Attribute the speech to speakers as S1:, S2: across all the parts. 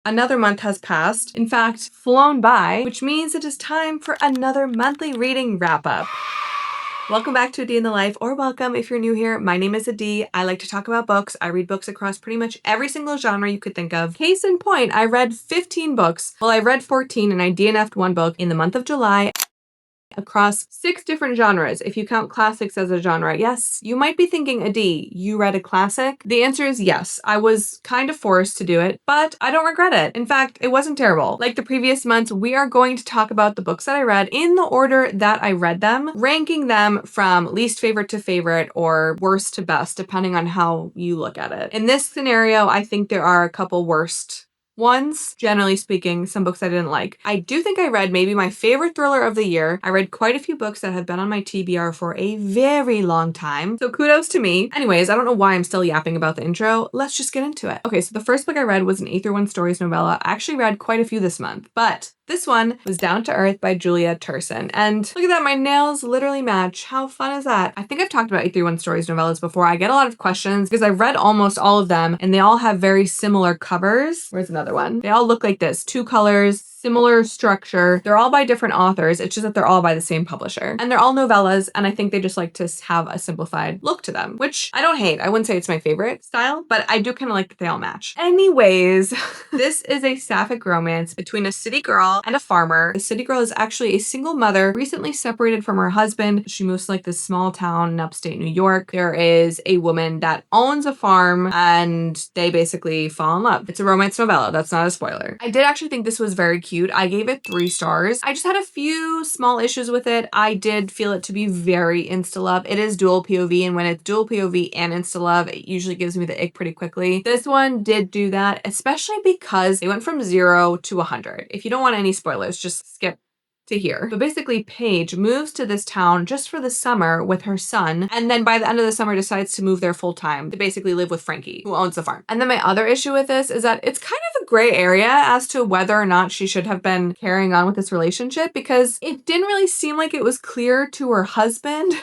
S1: Another month has passed, in fact, flown by, which means it is time for another monthly reading wrap-up. Welcome back to A D in the Life, or welcome if you're new here. My name is Adi. I like to talk about books. I read books across pretty much every single genre you could think of. Case in point, I read 15 books. Well, I read 14 and I DNF'd one book in the month of July across 6 different genres, if you count classics as a genre. Yes, you might be thinking, Adi, you read a classic? The answer is yes. I was kind of forced to do it, but I don't regret it. In fact, it wasn't terrible. Like the previous months, we are going to talk about the books that I read in the order that I read them, ranking them from least favorite to favorite or worst to best, depending on how you look at it. In this scenario, I think there are a couple worst ones. Generally speaking, some books I didn't like. I do think I read maybe my favorite thriller of the year. I read quite a few books that have been on my TBR for a very long time. So kudos to me. Anyways, I don't know why I'm still yapping about the intro. Let's just get into it. Okay, so the first book I read was an A31 Stories novella. I actually read quite a few this month, but this one was Down to Earth by Julia Turshen. And look at that, my nails literally match. How fun is that? I think I've talked about A31 Stories novellas before. I get a lot of questions because I've read almost all of them and they all have very similar covers. Where's another one? They all look like this. 2 colors, similar structure. They're all by different authors. It's just that they're all by the same publisher. And they're all novellas, and I think they just like to have a simplified look to them, which I don't hate. I wouldn't say it's my favorite style, but I do kind of like that they all match. Anyways, this is a sapphic romance between a city girl and a farmer. The city girl is actually a single mother, recently separated from her husband. She moves to like this small town in upstate New York. There is a woman that owns a farm, and they basically fall in love. It's a romance novella. That's not a spoiler. I did actually think this was very cute. I gave it 3 stars. I just had a few small issues with it. I did feel it to be very insta-love. It is dual POV, and when it's dual POV and insta-love, it usually gives me the ick pretty quickly. This one did do that, especially because they went from 0 to 100. If you don't want any spoilers, just skip to here. But basically, Paige moves to this town just for the summer with her son, and then by the end of the summer decides to move there full time to basically live with Frankie, who owns the farm. And then my other issue with this is that it's kind of a gray area as to whether or not she should have been carrying on with this relationship, because it didn't really seem like it was clear to her husband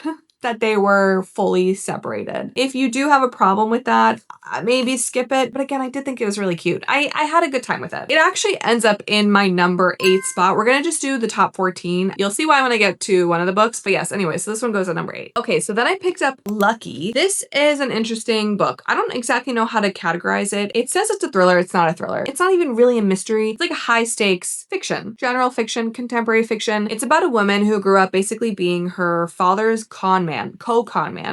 S1: that they were fully separated. If you do have a problem with that, maybe skip it. But again, I did think it was really cute. I had a good time with it. It actually ends up in my number 8 spot. We're gonna just do the top 14. You'll see why when I get to one of the books. But yes, anyway, so this one goes at number 8. Okay, so then I picked up Lucky. This is an interesting book. I don't exactly know how to categorize it. It says it's a thriller. It's not a thriller. It's not even really a mystery. It's like a high stakes fiction, general fiction, contemporary fiction. It's about a woman who grew up basically being her father's con man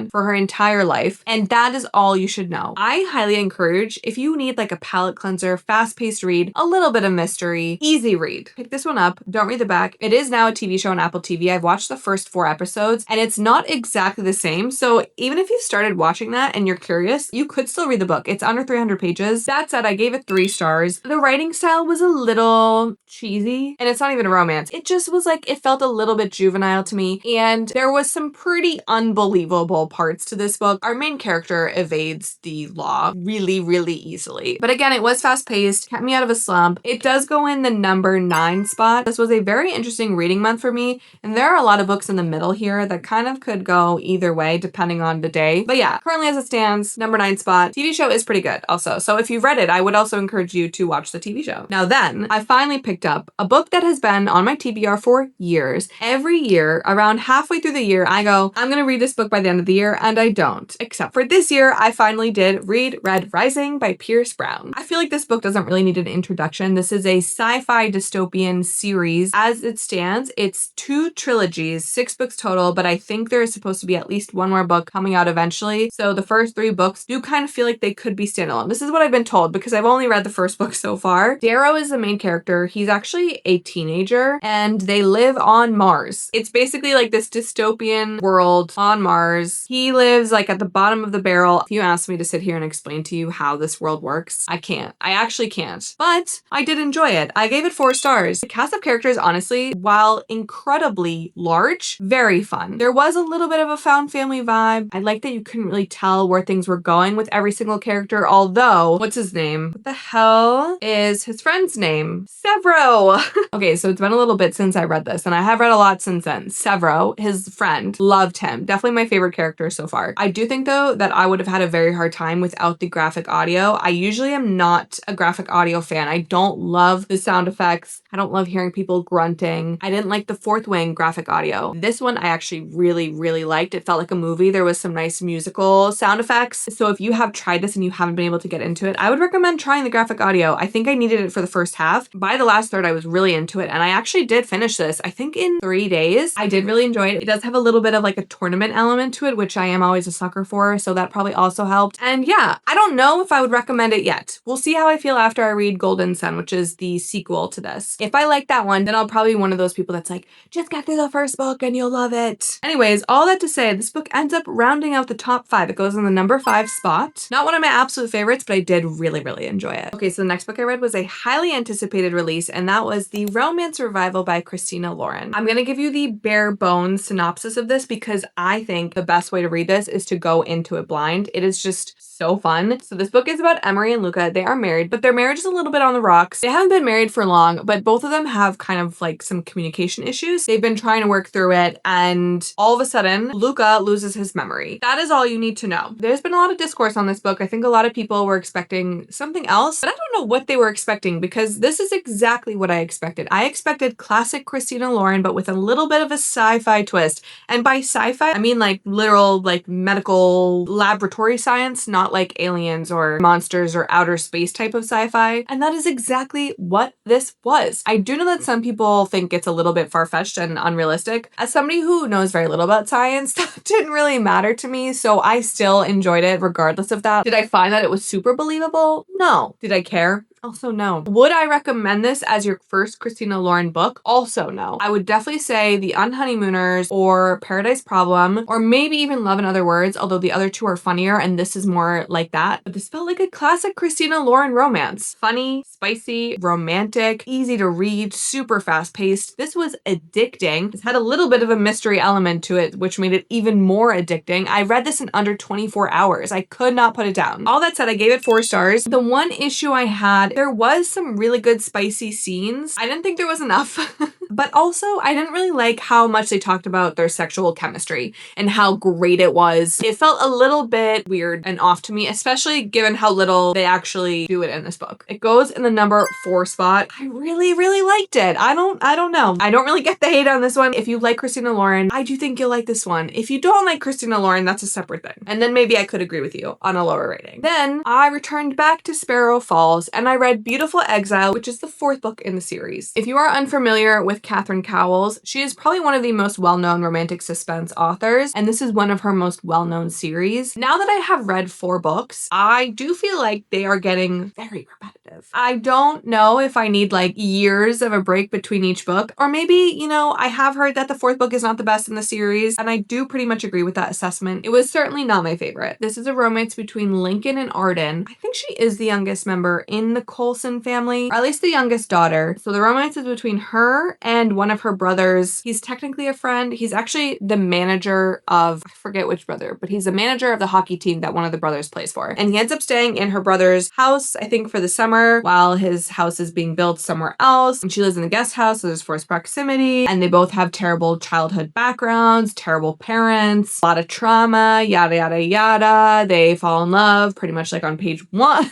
S1: for her entire life, and that is all you should know. I highly encourage, if you need like a palate cleanser, fast-paced read, a little bit of mystery, easy read, pick this one up. Don't read the back. It is now a TV show on Apple TV. I've watched the first 4 episodes and it's not exactly the same, so even if you started watching that and you're curious, you could still read the book. It's under 300 pages. That said, I gave it 3 stars. The writing style was a little cheesy, and it's not even a romance. It just was like, it felt a little bit juvenile to me, and there was some pretty unbelievable parts to this book. Our main character evades the law really, really easily. But again, it was fast-paced, kept me out of a slump. It does go in the number 9 spot. This was a very interesting reading month for me, and there are a lot of books in the middle here that kind of could go either way depending on the day. But yeah, currently as it stands, number 9 spot. TV show is pretty good also. So if you've read it, I would also encourage you to watch the TV show. Now then, I finally picked up a book that has been on my TBR for years. Every year, around halfway through the year, I go, I'm gonna read this book by the end of the year, and I don't. Except for this year, I finally did read Red Rising by Pierce Brown. I feel like this book doesn't really need an introduction. This is a sci-fi dystopian series. As it stands, it's 2 trilogies, 6 books total, but I think there is supposed to be at least one more book coming out eventually. So the first 3 books do kind of feel like they could be standalone. This is what I've been told because I've only read the first book so far. Darrow is the main character. He's actually a teenager and they live on Mars. It's basically like this dystopian world on Mars. He lives like at the bottom of the barrel. If you asked me to sit here and explain to you how this world works, I can't. I actually can't. But I did enjoy it. I gave it 4 stars. The cast of characters, honestly, while incredibly large, very fun. There was a little bit of a found family vibe. I like that you couldn't really tell where things were going with every single character, although, what's his name? What the hell is his friend's name? Severo! Okay, so it's been a little bit since I read this, and I have read a lot since then. Severo, his friend, loved him. time. Definitely my favorite character so far. I do think though that I would have had a very hard time without the graphic audio. I usually am not a graphic audio fan. I don't love the sound effects. I don't love hearing people grunting. I didn't like the Fourth Wing graphic audio. This one I actually really liked. It felt like a movie. There was some nice musical sound effects. So if you have tried this and you haven't been able to get into it, I would recommend trying the graphic audio. I think I needed it for the first half. By the last third, I was really into it, and I actually did finish this, I think in 3 days. I did really enjoy it. It does have a little bit of like a tournament element to it, which I am always a sucker for, so that probably also helped. And yeah, I don't know if I would recommend it yet. We'll see how I feel after I read Golden Sun, which is the sequel to this. If I like that one, then I'll probably be one of those people that's like, just get through the first book and you'll love it. Anyways, all that to say, this book ends up rounding out the top 5. It goes in the number 5 spot. Not one of my absolute favorites, but I did really enjoy it. Okay, so the next book I read was a highly anticipated release, and that was the romance revival by Christina Lauren. I'm gonna give you the bare bones synopsis of this because I think the best way to read this is to go into it blind. It is just so fun. So this book is about Emery and Luca. They are married, but their marriage is a little bit on the rocks. They haven't been married for long, but both of them have kind of like some communication issues. They've been trying to work through it, and all of a sudden, Luca loses his memory. That is all you need to know. There's been a lot of discourse on this book. I think a lot of people were expecting something else, but I don't know what they were expecting because this is exactly what I expected. I expected classic Christina Lauren, but with a little bit of a sci-fi twist. And by sci-fi, I mean like literal, like medical laboratory science, not like aliens or monsters or outer space type of sci-fi. And that is exactly what this was. I do know that some people think it's a little bit far-fetched and unrealistic. As somebody who knows very little about science, that didn't really matter to me, so I still enjoyed it regardless of that. Did I find that it was super believable? No. Did I care? Also no. Would I recommend this as your first Christina Lauren book? Also no. I would definitely say The Unhoneymooners or Paradise Problem, or maybe even Love in Other Words, although the other two are funnier and this is more like that. But this felt like a classic Christina Lauren romance. Funny, spicy, romantic, easy to read, super fast paced. This was addicting. This had a little bit of a mystery element to it, which made it even more addicting. I read this in under 24 hours. I could not put it down. All that said, I gave it 4 stars. The one issue I had, there was some really good spicy scenes. I didn't think there was enough, but also I didn't really like how much they talked about their sexual chemistry and how great it was. It felt a little bit weird and off to me, especially given how little they actually do it in this book. It goes in the number 4 spot. I really liked it. I don't know. I don't really get the hate on this one. If you like Christina Lauren, I do think you'll like this one. If you don't like Christina Lauren, that's a separate thing. And then maybe I could agree with you on a lower rating. Then I returned back to Sparrow Falls and I read Beautiful Exile, which is the 4th book in the series. If you are unfamiliar with Catherine Cowles, she is probably one of the most well-known romantic suspense authors, and this is one of her most well-known series. Now that I have read 4 books, I do feel like they are getting very repetitive. I don't know if I need like years of a break between each book, or maybe, you know, I have heard that the 4th book is not the best in the series, and I do pretty much agree with that assessment. It was certainly not my favorite. This is a romance between Lincoln and Arden. I think she is the youngest member in the Coulson family, or at least the youngest daughter. So the romance is between her and one of her brothers. He's technically a friend. He's actually the manager of, I forget which brother, but he's the manager of the hockey team that one of the brothers plays for. And he ends up staying in her brother's house, I think for the summer, while his house is being built somewhere else. And she lives in the guest house, so there's forced proximity. And they both have terrible childhood backgrounds, terrible parents, a lot of trauma, yada. They fall in love pretty much like on page 1.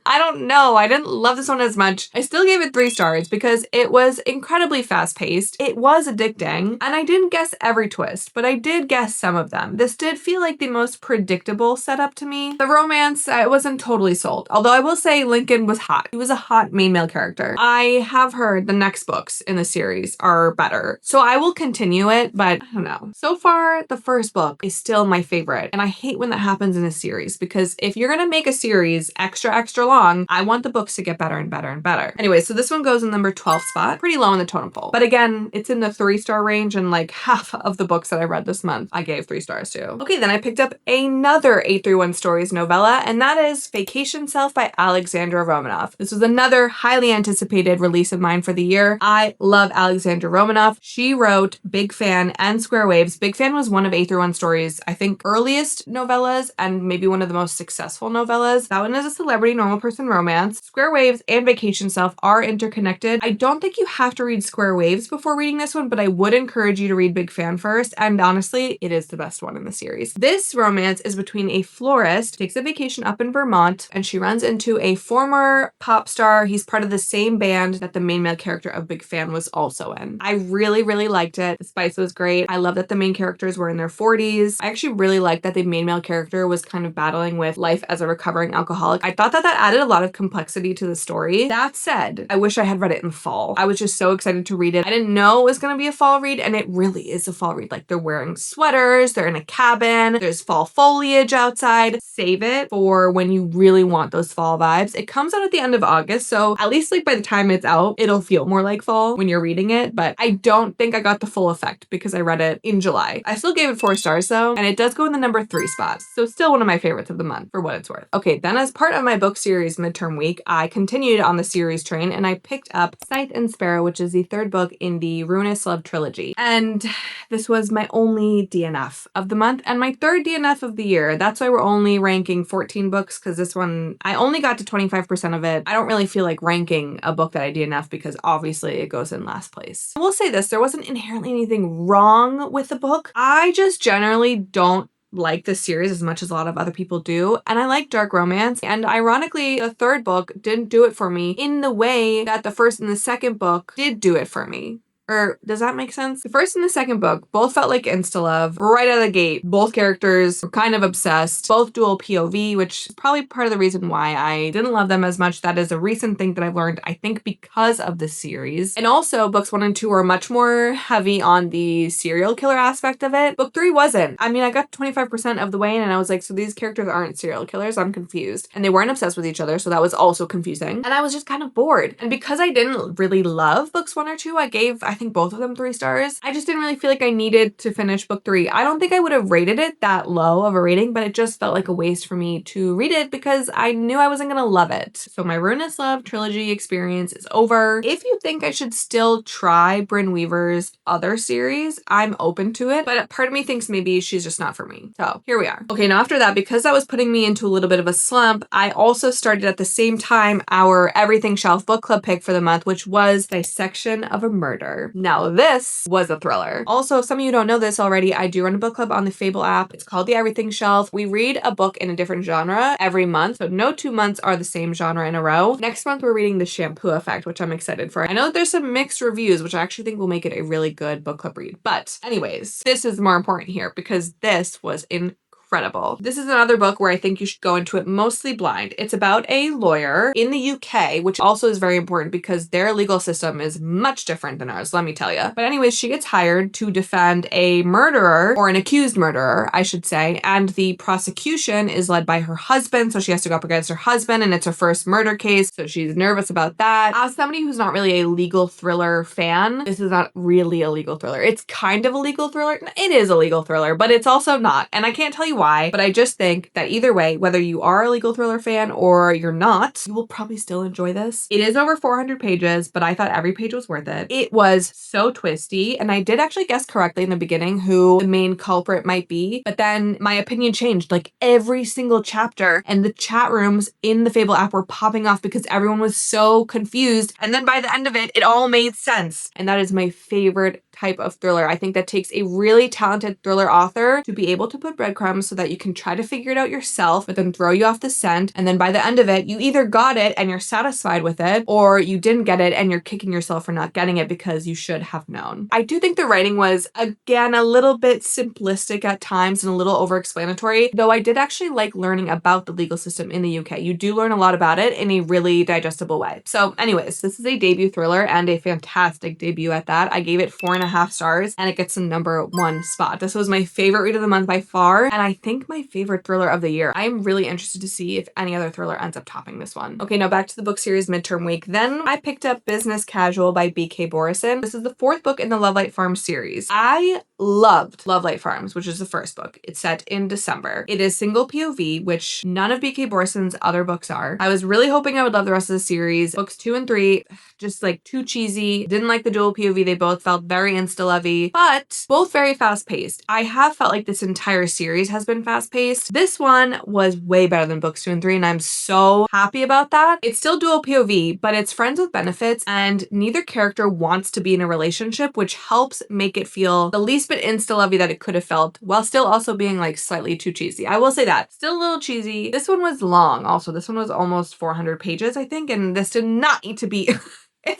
S1: I don't know. I didn't love this one as much. I still gave it 3 stars because it was incredibly fast-paced. It was addicting, and I didn't guess every twist, but I did guess some of them. This did feel like the most predictable setup to me. The romance, I wasn't totally sold, although I will say Lincoln was hot. He was a hot main male character. I have heard the next books in the series are better, so I will continue it, but I don't know. So far, the 1st book is still my favorite, and I hate when that happens in a series because if you're gonna make a series extra long, I want the books to get better and better and better. Anyway, so this one goes in number 12 spot, pretty low in the totem pole. But again, it's in the 3-star range, and like half of the books that I read this month, I gave 3 stars to. Okay, then I picked up another 831 Stories novella, and that is Vacation Self by Alexandra Romanoff. This was another highly anticipated release of mine for the year. I love Alexandra Romanoff. She wrote Big Fan and Square Waves. Big Fan was one of 831 Stories, I think, earliest novellas and maybe one of the most successful novellas. That one is a celebrity normal person one-person romance. Square Waves and Vacation Self are interconnected. I don't think you have to read Square Waves before reading this one, but I would encourage you to read Big Fan first, and honestly, it is the best one in the series. This romance is between a florist who takes a vacation up in Vermont, and she runs into a former pop star. He's part of the same band that the main male character of Big Fan was also in. I really, really liked it. The spice was great. I love that the main characters were in their 40s. I actually really liked that the main male character was kind of battling with life as a recovering alcoholic. I thought that that added a lot of complexity to the story. That said, I wish I had read it in fall. I was just so excited to read it. I didn't know it was going to be a fall read, and it really is a fall read. Like, they're wearing sweaters, they're in a cabin, there's fall foliage outside. Save it for when you really want those fall vibes. It comes out at the end of August, so at least like by the time it's out, it'll feel more like fall when you're reading it, but I don't think I got the full effect because I read it in July. I still gave it 4 stars though, and it does go in the number 3 spot, so still one of my favorites of the month for what it's worth. Okay, then as part of my book series midterm week, I continued on the series train and I picked up Scythe and Sparrow, which is the 3rd book in the Ruinous Love trilogy. And this was my only DNF of the month and my 3rd DNF of the year. That's why we're only ranking 14 books, because this one, I only got to 25% of it. I don't really feel like ranking a book that I DNF because obviously it goes in last place. I will say this, there wasn't inherently anything wrong with the book. I just generally don't like this series as much as a lot of other people do, and I like dark romance, and ironically the 3rd book didn't do it for me in the way that the 1st and the 2nd book did do it for me. Or does that make sense? The 1st and the 2nd book both felt like insta-love right out of the gate. Both characters were kind of obsessed, both dual POV, which is probably part of the reason why I didn't love them as much. That is a recent thing that I've learned, I think, because of the series. And also, books 1 and 2 are much more heavy on the serial killer aspect of it. Book 3 wasn't. I mean, I got 25% of the way in and I was like, so these characters aren't serial killers? I'm confused. And they weren't obsessed with each other, so that was also confusing. And I was just kind of bored. And because I didn't really love books 1 or 2, I gave, I think, both of them 3 stars. I just didn't really feel like I needed to finish book 3. I don't think I would have rated it that low of a rating, but it just felt like a waste for me to read it because I knew I wasn't gonna love it. So my Ruinous Love trilogy experience is over. If you think I should still try Brynne Weaver's other series, I'm open to it, but part of me thinks maybe she's just not for me. So here we are. Okay, now after that, because that was putting me into a little bit of a slump, I also started at the same time our Everything Shelf book club pick for the month, which was Dissection of a Murder. Now this was a thriller. Also, if some of you don't know this already, I do run a book club on the Fable app. It's called the Everything Shelf. We read a book in a different genre every month, so no 2 months are the same genre in a row. Next month, we're reading The Shampoo Effect, which I'm excited for. I know that there's some mixed reviews, which I actually think will make it a really good book club read. But anyways, this is more important here because this was incredible. This is another book where I think you should go into it mostly blind. It's about a lawyer in the UK, which also is very important because their legal system is much different than ours, let me tell you. But anyways, she gets hired to defend a murderer, or an accused murderer, I should say, and the prosecution is led by her husband, so she has to go up against her husband, and it's her first murder case, so she's nervous about that. As somebody who's not really a legal thriller fan, this is not really a legal thriller. It's kind of a legal thriller. It is a legal thriller, but it's also not, and I can't tell you why, but I just think that either way, whether you are a legal thriller fan or you're not, you will probably still enjoy this. It is over 400 pages, but I thought every page was worth it. It was so twisty, and I did actually guess correctly in the beginning who the main culprit might be, but then my opinion changed like every single chapter, and the chat rooms in the Fable app were popping off because everyone was so confused, and then by the end of it, it all made sense. And that is my favorite type of thriller. I think that takes a really talented thriller author to be able to put breadcrumbs so that you can try to figure it out yourself, but then throw you off the scent. And then by the end of it, you either got it and you're satisfied with it, or you didn't get it and you're kicking yourself for not getting it because you should have known. I do think the writing was, again, a little bit simplistic at times and a little over-explanatory, though I did actually like learning about the legal system in the UK. You do learn a lot about it in a really digestible way. So anyways, this is a debut thriller and a fantastic debut at that. I gave it 4.5 stars and it gets the number 1 spot. This was my favorite read of the month by far, and I think my favorite thriller of the year. I'm really interested to see if any other thriller ends up topping this one. Okay, now back to the book series midterm week. Then I picked up Business Casual by B.K. Borison. This is the 4th book in the Lovelight Farms series. I loved Lovelight Farms, which is the 1st book. It's set in December. It is single POV, which none of B.K. Borison's other books are. I was really hoping I would love the rest of the series. Books 2 and 3, just like too cheesy. Didn't like the dual POV. They both felt very insta-lovey, but both very fast-paced. I have felt like this entire series has been fast-paced. This one was way better than books 2 and 3, and I'm so happy about that. It's still dual POV, but it's friends with benefits, and neither character wants to be in a relationship, which helps make it feel the least bit insta-lovey that it could have felt, while still also being like slightly too cheesy. I will say that. Still a little cheesy. This one was long also. This one was almost 400 pages, I think, and this did not need to be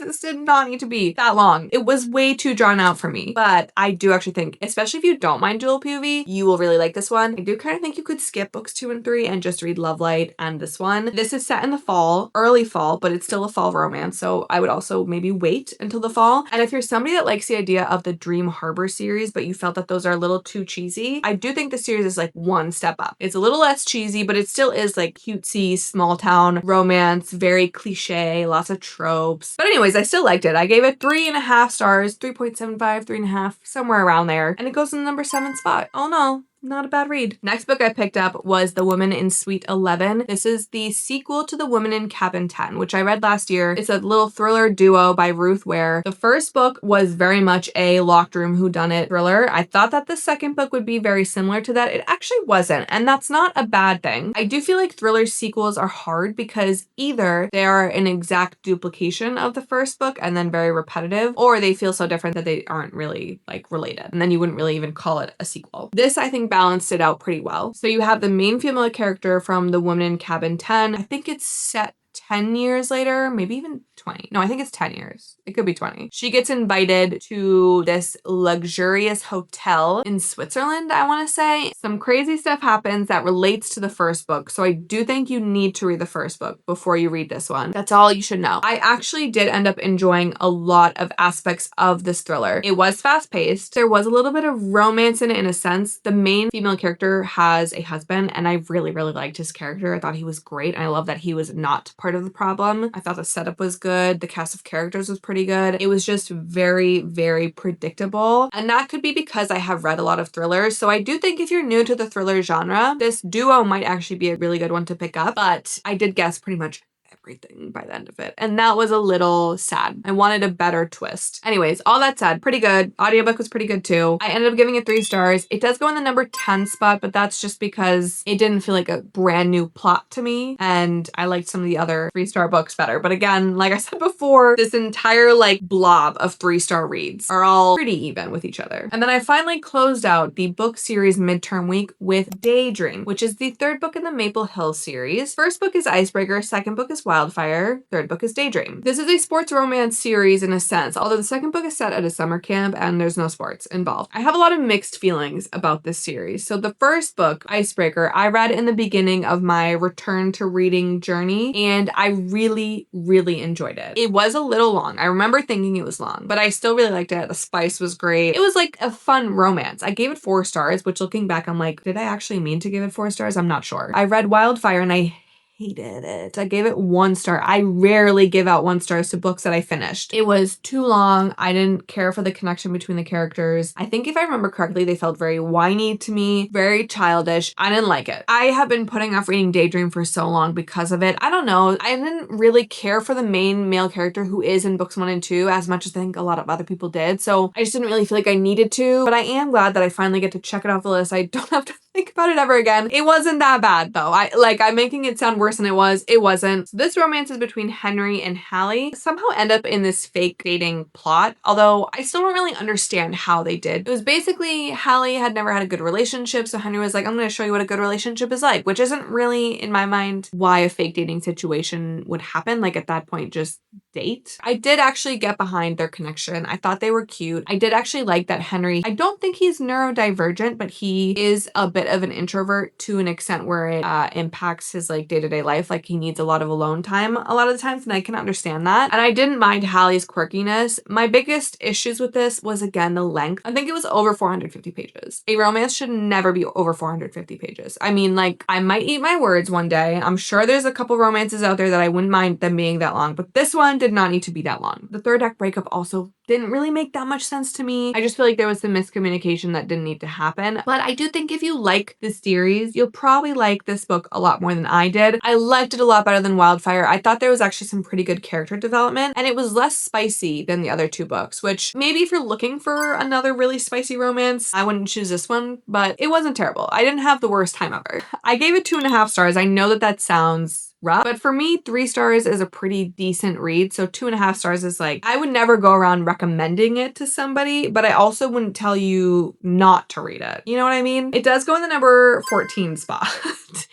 S1: this did not need to be that long. It was way too drawn out for me. But I do actually think, especially if you don't mind dual POV, you will really like this one. I do kind of think you could skip books 2 and 3 and just read Love Light and this one. This is set in the fall, early fall, but it's still a fall romance. So I would also maybe wait until the fall. And if you're somebody that likes the idea of the Dream Harbor series, but you felt that those are a little too cheesy, I do think the series is like one step up. It's a little less cheesy, but it still is like cutesy, small town romance, very cliche, lots of tropes. But anyways, I still liked it. I gave it 3.5 stars, 3.75, 3.5, somewhere around there. And it goes in the number 7 spot. Oh no. Not a bad read. Next book I picked up was The Woman in Suite 11. This is the sequel to The Woman in Cabin 10, which I read last year. It's a little thriller duo by Ruth Ware. The first book was very much a locked room whodunit thriller. I thought that the second book would be very similar to that. It actually wasn't, and that's not a bad thing. I do feel like thriller sequels are hard because either they are an exact duplication of the first book and then very repetitive, or they feel so different that they aren't really like related, and then you wouldn't really even call it a sequel. This, I think, balanced it out pretty well. So you have the main female character from The Woman in Cabin 10. I think it's set 10 years later, maybe even 20. No, I think it's 10 years. It could be 20. She gets invited to this luxurious hotel in Switzerland, I want to say. Some crazy stuff happens that relates to the first book. So I do think you need to read the first book before you read this one. That's all you should know. I actually did end up enjoying a lot of aspects of this thriller. It was fast-paced. There was a little bit of romance in it in a sense. The main female character has a husband, and I really, really liked his character. I thought he was great. And I love that he was not part of the problem. I thought the setup was good. The cast of characters was pretty good. It was just very, very predictable. And that could be because I have read a lot of thrillers. So I do think if you're new to the thriller genre, this duo might actually be a really good one to pick up. But I did guess pretty much everything by the end of it. And that was a little sad. I wanted a better twist. Anyways, all that said, pretty good. Audiobook was pretty good too. I ended up giving it 3 stars. It does go in the number 10 spot, but that's just because it didn't feel like a brand new plot to me. And I liked some of the other 3-star books better. But again, like I said before, this entire like blob of 3-star reads are all pretty even with each other. And then I finally closed out the book series midterm week with Daydream, which is the 3rd book in the Maple Hill series. First book is Icebreaker, second book is Wildfire, 3rd book is Daydream. This is a sports romance series in a sense, although the 2nd book is set at a summer camp and there's no sports involved. I have a lot of mixed feelings about this series. So the first book, Icebreaker, I read in the beginning of my return to reading journey, and I really, really enjoyed it. It was a little long. I remember thinking it was long, but I still really liked it. The spice was great. It was like a fun romance. I gave it 4 stars, which looking back, I'm like, did I actually mean to give it 4 stars? I'm not sure. I read Wildfire and I hated it. I gave it 1 star. I rarely give out 1 stars to books that I finished. It was too long. I didn't care for the connection between the characters. I think if I remember correctly, they felt very whiny to me, very childish. I didn't like it. I have been putting off reading Daydream for so long because of it. I don't know. I didn't really care for the main male character who is in books 1 and 2 as much as I think a lot of other people did. So I just didn't really feel like I needed to, but I am glad that I finally get to check it off the list. I don't have to think about it ever again. It wasn't that bad though. I'm making it sound worse than it was. It wasn't. So this romance is between Henry and Hallie. Somehow end up in this fake dating plot, although I still don't really understand how they did. It was basically Hallie had never had a good relationship, so Henry was like, I'm going to show you what a good relationship is like, which isn't really, in my mind, why a fake dating situation would happen. Like at that point, just date. I did actually get behind their connection. I thought they were cute. I did actually like that Henry, I don't think he's neurodivergent, but he is a bit of an introvert to an extent where it impacts his like day-to-day life. Like he needs a lot of alone time a lot of the times, and I can understand that. And I didn't mind Hallie's quirkiness. My biggest issues with this was again the length. I think it was over 450 pages. A romance should never be over 450 pages. I mean, like, I might eat my words one day. I'm sure there's a couple romances out there that I wouldn't mind them being that long, but this one did did not need to be that long. The third act breakup also didn't really make that much sense to me. I just feel like there was some miscommunication that didn't need to happen. But I do think if you like this series, you'll probably like this book a lot more than I did. I liked it a lot better than Wildfire. I thought there was actually some pretty good character development, and it was less spicy than the other two books, which maybe if you're looking for another really spicy romance, I wouldn't choose this one, but it wasn't terrible. I didn't have the worst time ever. I gave it 2.5 stars. I know that sounds rough, but for me, 3 stars is a pretty decent read. So 2.5 stars is like, I would never go around recommending it to somebody, but I also wouldn't tell you not to read it. You know what I mean? It does go in the number 14 spot.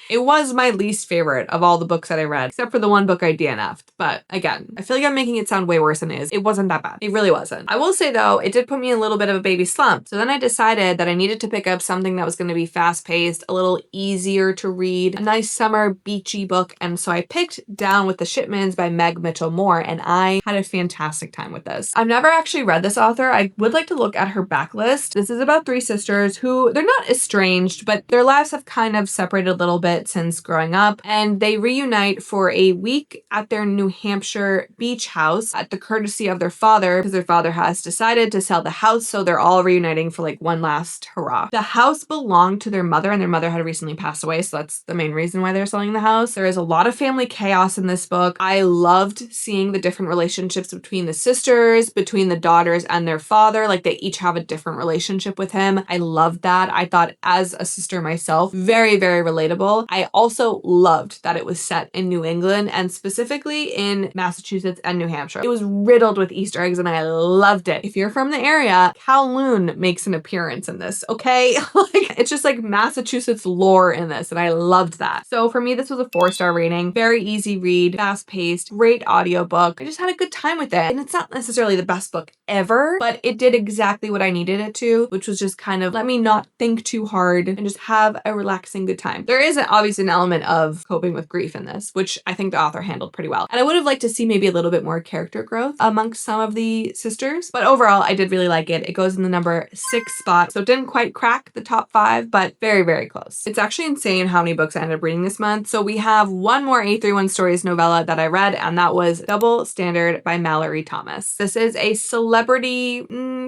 S1: It was my least favorite of all the books that I read, except for the one book I DNF'd. But again, I feel like I'm making it sound way worse than it is. It wasn't that bad. It really wasn't. I will say though, it did put me in a little bit of a baby slump. So then I decided that I needed to pick up something that was going to be fast paced, a little easier to read, a nice summer beachy book. And so I picked Down with the Shipmans by Meg Mitchell Moore, and I had a fantastic time with this. I've never actually read this author. I would like to look at her backlist. This is about 3 sisters who, they're not estranged, but their lives have kind of separated a little bit since growing up, and they reunite for a week at their New Hampshire beach house at the courtesy of their father, because their father has decided to sell the house, so they're all reuniting for like one last hurrah. The house belonged to their mother, and their mother had recently passed away, so that's the main reason why they're selling the house. There is a lot of family chaos in this book. I loved seeing the different relationships between the sisters, between the daughters and their father. Like they each have a different relationship with him. I loved that. I thought as a sister myself, very, very relatable. I also loved that it was set in New England and specifically in Massachusetts and New Hampshire. It was riddled with Easter eggs and I loved it. If you're from the area, Kowloon makes an appearance in this, okay? Like it's just like Massachusetts lore in this and I loved that. So for me, this was a 4-star rating. Very easy read, fast-paced, great audiobook. I just had a good time with it. And it's not necessarily the best book ever, but it did exactly what I needed it to, which was just kind of let me not think too hard and just have a relaxing good time. There is obviously an element of coping with grief in this, which I think the author handled pretty well. And I would have liked to see maybe a little bit more character growth amongst some of the sisters, but overall I did really like it. It goes in the number 6 spot, so it didn't quite crack the top 5, but very, very close. It's actually insane how many books I ended up reading this month. So we have one more A31 Stories novella that I read, and that was Double Standard by Mallory Thomas. This is a celebrity,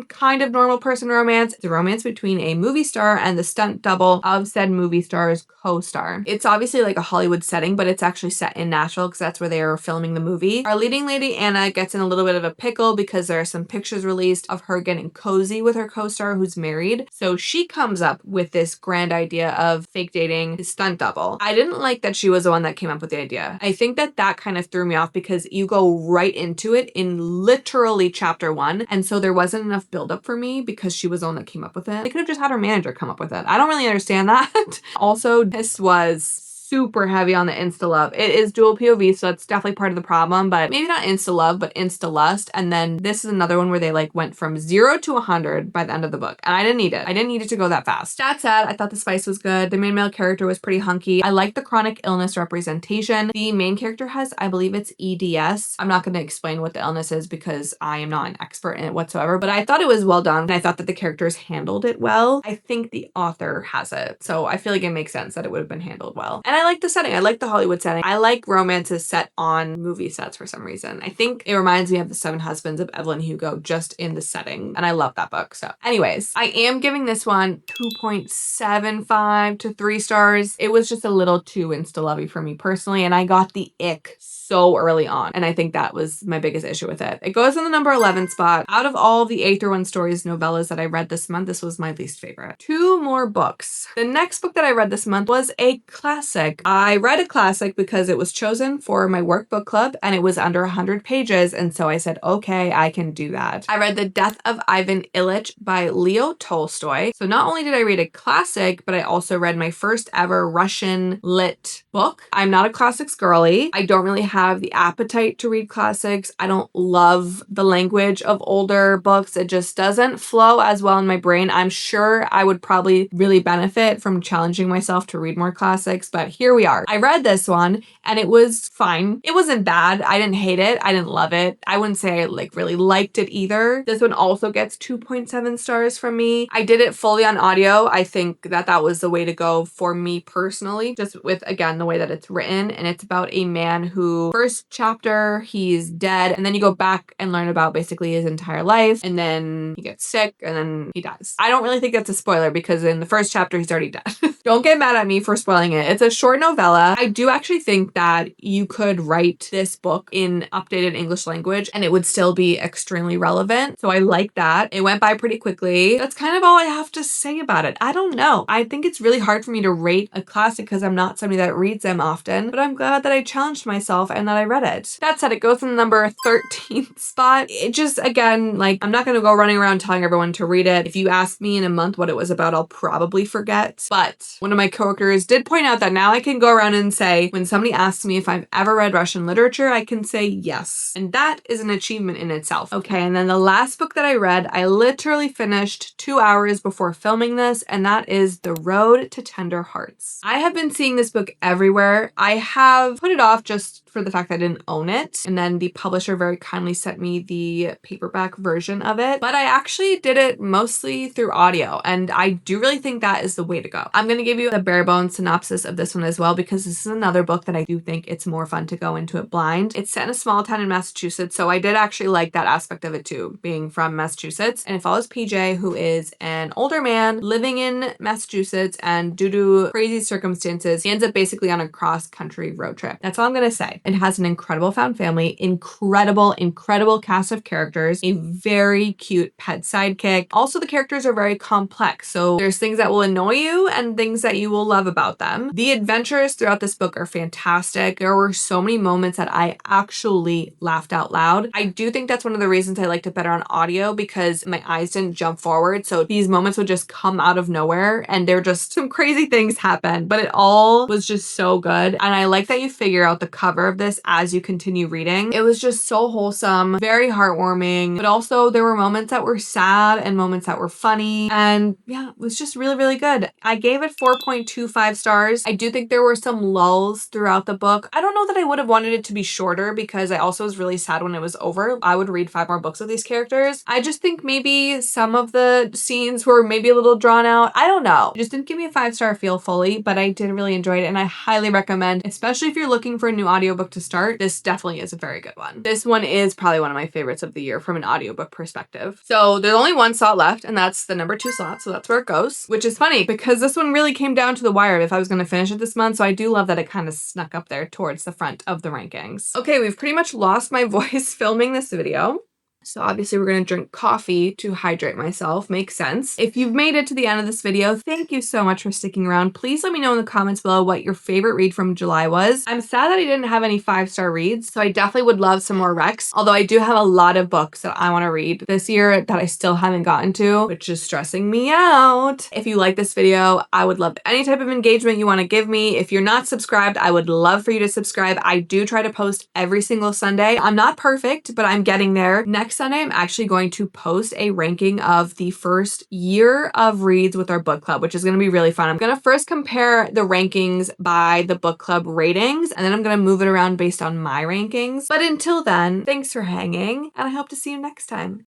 S1: kind of normal person romance. It's a romance between a movie star and the stunt double of said movie star's co-star. It's obviously like a Hollywood setting, but it's actually set in Nashville because that's where they are filming the movie. Our leading lady, Anna, gets in a little bit of a pickle because there are some pictures released of her getting cozy with her co-star who's married. So she comes up with this grand idea of fake dating his stunt double. I didn't like that she was the one that came up with the idea. I think that kind of threw me off because you go right into it in literally chapter 1. And so there wasn't enough buildup for me because she was the one that came up with it. They could have just had her manager come up with it. I don't really understand that. Also, this was super heavy on the insta love. It is dual POV, so that's definitely part of the problem, but maybe not insta love, but insta lust. And then this is another one where they like went from 0 to 100 by the end of the book. And I didn't need it. I didn't need it to go that fast. That said, I thought the spice was good. The main male character was pretty hunky. I like the chronic illness representation. The main character has, I believe it's EDS. I'm not going to explain what the illness is because I am not an expert in it whatsoever, but I thought it was well done. And I thought that the characters handled it well. I think the author has it. So I feel like it makes sense that it would have been handled well. And I like the setting. I like the Hollywood setting. I like romances set on movie sets for some reason. I think it reminds me of The 7 Husbands of Evelyn Hugo just in the setting. And I love that book. So anyways, I am giving this one 2.75 to 3 stars. It was just a little too insta-lovey for me personally. And I got the ick so early on. And I think that was my biggest issue with it. It goes in the number 11 spot. Out of all the A31 Stories novellas that I read this month, this was my least favorite. 2 more books. The next book that I read this month was a classic. I read a classic because it was chosen for my workbook club and it was under 100 pages. And so I said, okay, I can do that. I read The Death of Ivan Ilych by Leo Tolstoy. So not only did I read a classic, but I also read my first ever Russian lit book. I'm not a classics girly. I don't really have the appetite to read classics. I don't love the language of older books. It just doesn't flow as well in my brain. I'm sure I would probably really benefit from challenging myself to read more classics, but here we are. I read this one and it was fine. It wasn't bad. I didn't hate it. I didn't love it. I wouldn't say I like really liked it either. This one also gets 2.7 stars from me. I did it fully on audio. I think that that was the way to go for me personally, just with, again, the way that it's written. And it's about a man who, first chapter, he's dead. And then you go back and learn about basically his entire life. And then he gets sick and then he dies. I don't really think that's a spoiler because in the first chapter, he's already dead. Don't get mad at me for spoiling it. It's a short novella. I do actually think that you could write this book in updated English language and it would still be extremely relevant. So I like that. It went by pretty quickly. That's kind of all I have to say about it. I don't know. I think it's really hard for me to rate a classic because I'm not somebody that reads them often, but I'm glad that I challenged myself and that I read it. That said, it goes in the number 13th spot. It just, again, like, I'm not going to go running around telling everyone to read it. If you ask me in a month what it was about, I'll probably forget. But one of my coworkers did point out that now I can go around and say, when somebody asks me if I've ever read Russian literature, I can say yes. And that is an achievement in itself. Okay, and then the last book that I read, I literally finished 2 hours before filming this, and that is The Road to Tender Hearts. I have been seeing this book everywhere. I have put it off just for the fact that I didn't own it. And then the publisher very kindly sent me the paperback version of it. But I actually did it mostly through audio. And I do really think that is the way to go. I'm going to give you a bare bones synopsis of this one as well, because this is another book that I do think it's more fun to go into it blind. It's set in a small town in Massachusetts. So I did actually like that aspect of it too, being from Massachusetts. And it follows PJ, who is an older man living in Massachusetts. And due to crazy circumstances, he ends up basically on a cross-country road trip. That's all I'm going to say. It has an incredible found family, incredible cast of characters, a very cute pet sidekick. Also, the characters are very complex. So there's things that will annoy you and things that you will love about them. The adventures throughout this book are fantastic. There were so many moments that I actually laughed out loud. I do think that's one of the reasons I liked it better on audio, because my eyes didn't jump forward. So these moments would just come out of nowhere and they're just some crazy things happen, but it all was just so good. And I like that you figure out the cover of this as you continue reading. It was just so wholesome, very heartwarming, but also there were moments that were sad and moments that were funny. And yeah, it was just really good. I gave it 4.25 stars. I do think there were some lulls throughout the book. I don't know that I would have wanted it to be shorter because I also was really sad when it was over. I would read 5 more books of these characters. I just think maybe some of the scenes were maybe a little drawn out. I don't know. It just didn't give me a 5-star feel fully, but I did really enjoy it and I highly recommend, especially if you're looking for a new audiobook to start, this definitely is a very good one. This one is probably one of my favorites of the year from an audiobook perspective. So there's only one slot left and that's the number 2 slot. So that's where it goes, which is funny because this one really came down to the wire if I was going to finish it this month. So I do love that it kind of snuck up there towards the front of the rankings. Okay, we've pretty much lost my voice filming this video. So obviously we're going to drink coffee to hydrate myself. Makes sense. If you've made it to the end of this video, thank you so much for sticking around. Please let me know in the comments below what your favorite read from July was. I'm sad that I didn't have any 5-star reads, so I definitely would love some more recs. Although I do have a lot of books that I want to read this year that I still haven't gotten to, which is stressing me out. If you like this video, I would love any type of engagement you want to give me. If you're not subscribed, I would love for you to subscribe. I do try to post every single Sunday. I'm not perfect, but I'm getting there. Next Sunday, I'm actually going to post a ranking of the first year of reads with our book club, which is going to be really fun. I'm going to first compare the rankings by the book club ratings, and then I'm going to move it around based on my rankings. But until then, thanks for hanging, and I hope to see you next time.